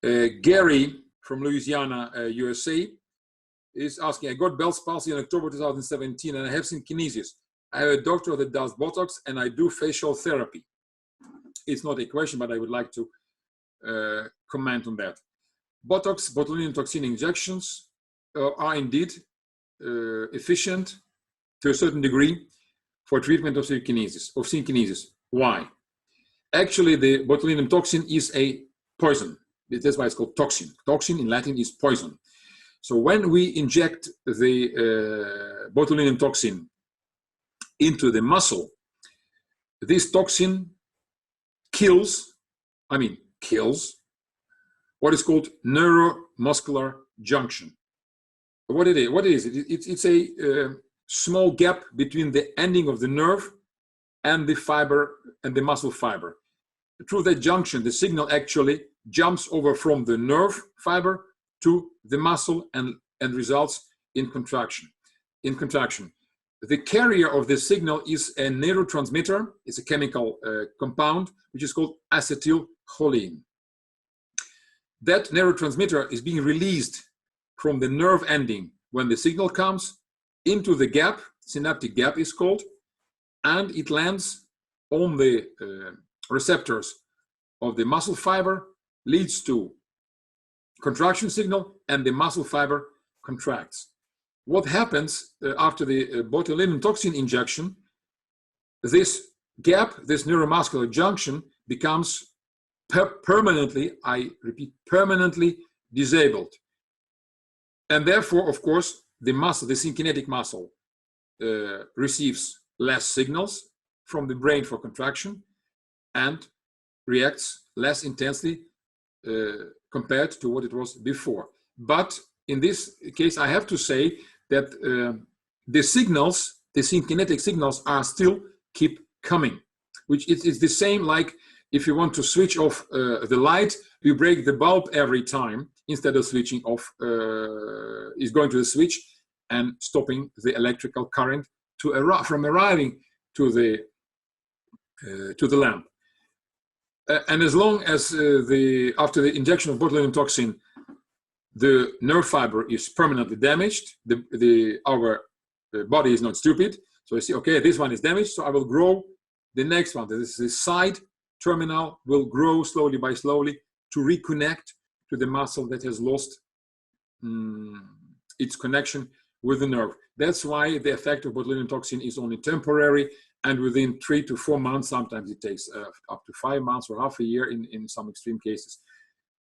Gary from Louisiana, USA, is asking, I got Bell's palsy in October 2017 and I have synkinesis. I have a doctor that does Botox and I do facial therapy. It's not a question, but I would like to comment on that. Botox, botulinum toxin injections are indeed efficient to a certain degree for treatment of synkinesis. Why? Actually, the botulinum toxin is a poison. That's why it's called toxin. Toxin in Latin is poison. So when we inject the botulinum toxin into the muscle, this toxin kills what is called neuromuscular junction. What is it? It's a small gap between the ending of the nerve and the fiber and the muscle fiber. Through that junction, the signal actually jumps over from the nerve fiber to the muscle and results in contraction. The carrier of the signal is a neurotransmitter. It's a chemical compound which is called acetylcholine. That neurotransmitter is being released from the nerve ending when the signal comes into the gap, synaptic gap is called, and it lands on the receptors of the muscle fiber, leads to contraction signal, and the muscle fiber contracts. What happens after the botulinum toxin injection? This gap, this neuromuscular junction, becomes permanently, I repeat, permanently disabled. And therefore, of course, the muscle, the synkinetic muscle, receives less signals from the brain for contraction and reacts less intensely compared to what it was before. But in this case, I have to say that the signals, the synkinetic signals, are still keep coming, which is the same like if you want to switch off the light, you break the bulb every time instead of switching off, is going to the switch and stopping the electrical current from arriving to the lamp. And as long as after the injection of botulinum toxin, the nerve fiber is permanently damaged, our body is not stupid. So I see, okay, this one is damaged, so I will grow the next one. This is the side terminal will grow slowly by slowly to reconnect to the muscle that has lost its connection with the nerve. That's why the effect of botulinum toxin is only temporary, and within 3 to 4 months, sometimes it takes up to 5 months or half a year in some extreme cases.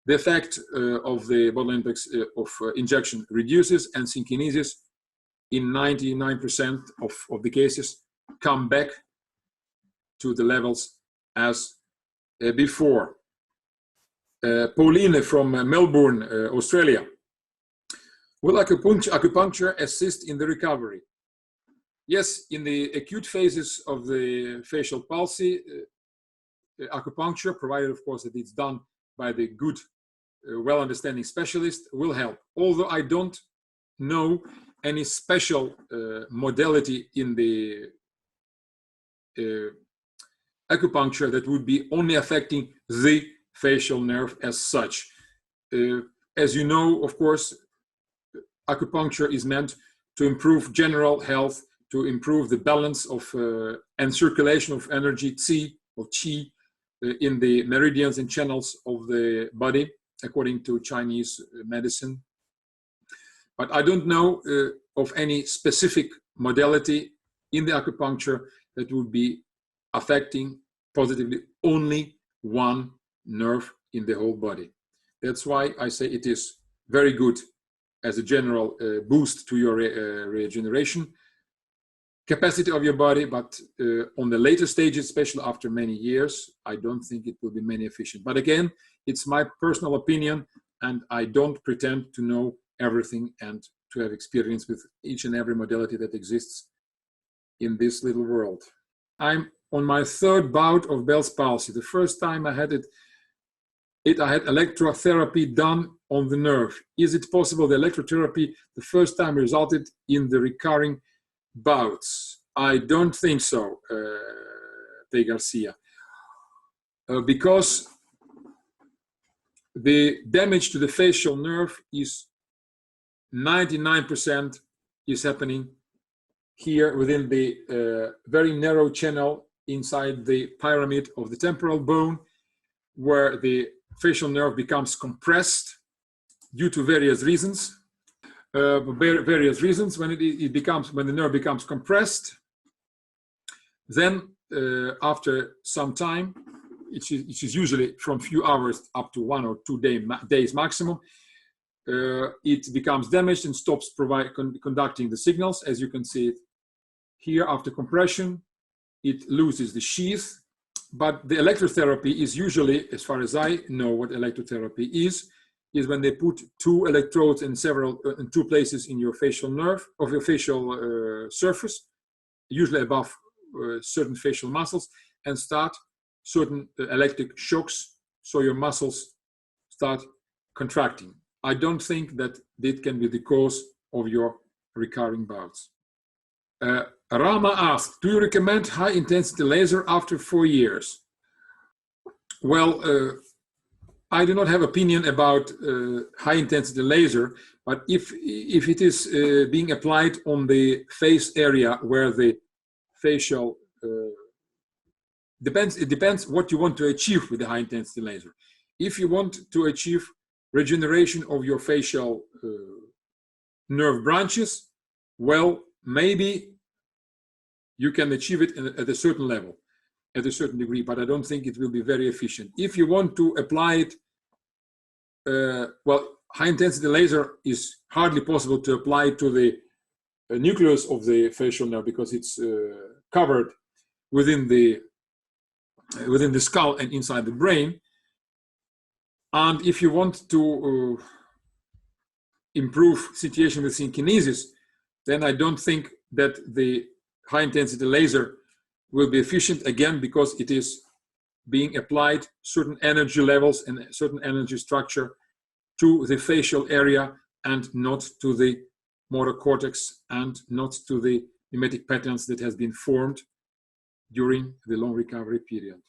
The effect of the botulinum toxin injection reduces, and synkinesis in 99% of the cases come back to the levels as before. Pauline from Melbourne, Australia. Will acupuncture assist in the recovery? Yes, in the acute phases of the facial palsy, acupuncture, provided of course that it's done by the good, well-understanding specialist, will help. Although I don't know any special modality in the acupuncture that would be only affecting the facial nerve as such. As you know, of course, acupuncture is meant to improve general health, to improve the balance of and circulation of energy, qi, in the meridians and channels of the body, according to Chinese medicine. But I don't know of any specific modality in the acupuncture that would be affecting positively only one nerve in the whole body. That's why I say it is very good as a general boost to your regeneration capacity of your body, but on the later stages, especially after many years, I don't think it will be many efficient. But again, it's my personal opinion, and I don't pretend to know everything and to have experience with each and every modality that exists in this little world. I'm on my 3rd bout of Bell's palsy. The first time I had I had electrotherapy done on the nerve. Is it possible the electrotherapy the first time resulted in the recurring bouts? I don't think so, P. Garcia, because the damage to the facial nerve is 99% is happening here within the very narrow channel inside the pyramid of the temporal bone, where the facial nerve becomes compressed due to various reasons. When the nerve becomes compressed, then after some time, it is usually from few hours up to 1 or 2 days maximum, it becomes damaged and stops conducting the signals. As you can see it here, after compression, it loses the sheath. But the electrotherapy is usually, as far as I know what electrotherapy is when they put 2 electrodes in 2 places in your facial nerve, of your facial surface, usually above certain facial muscles, and start certain electric shocks, so your muscles start contracting. I don't think that it can be the cause of your recurring bouts. Rama asked, do you recommend high-intensity laser after 4 years? Well, I do not have opinion about high-intensity laser, but if it is being applied on the face area where the facial it depends what you want to achieve with the high-intensity laser. If you want to achieve regeneration of your facial nerve branches, well, maybe you can achieve it at a certain level, at a certain degree, but I don't think it will be very efficient. If you want to apply it, well, high-intensity laser is hardly possible to apply to the nucleus of the facial nerve because it's covered within the skull and inside the brain. And if you want to improve situation with synkinesis, then I don't think that the high-intensity laser will be efficient, again, because it is being applied certain energy levels and certain energy structure to the facial area and not to the motor cortex and not to the mimetic patterns that has been formed during the long recovery period.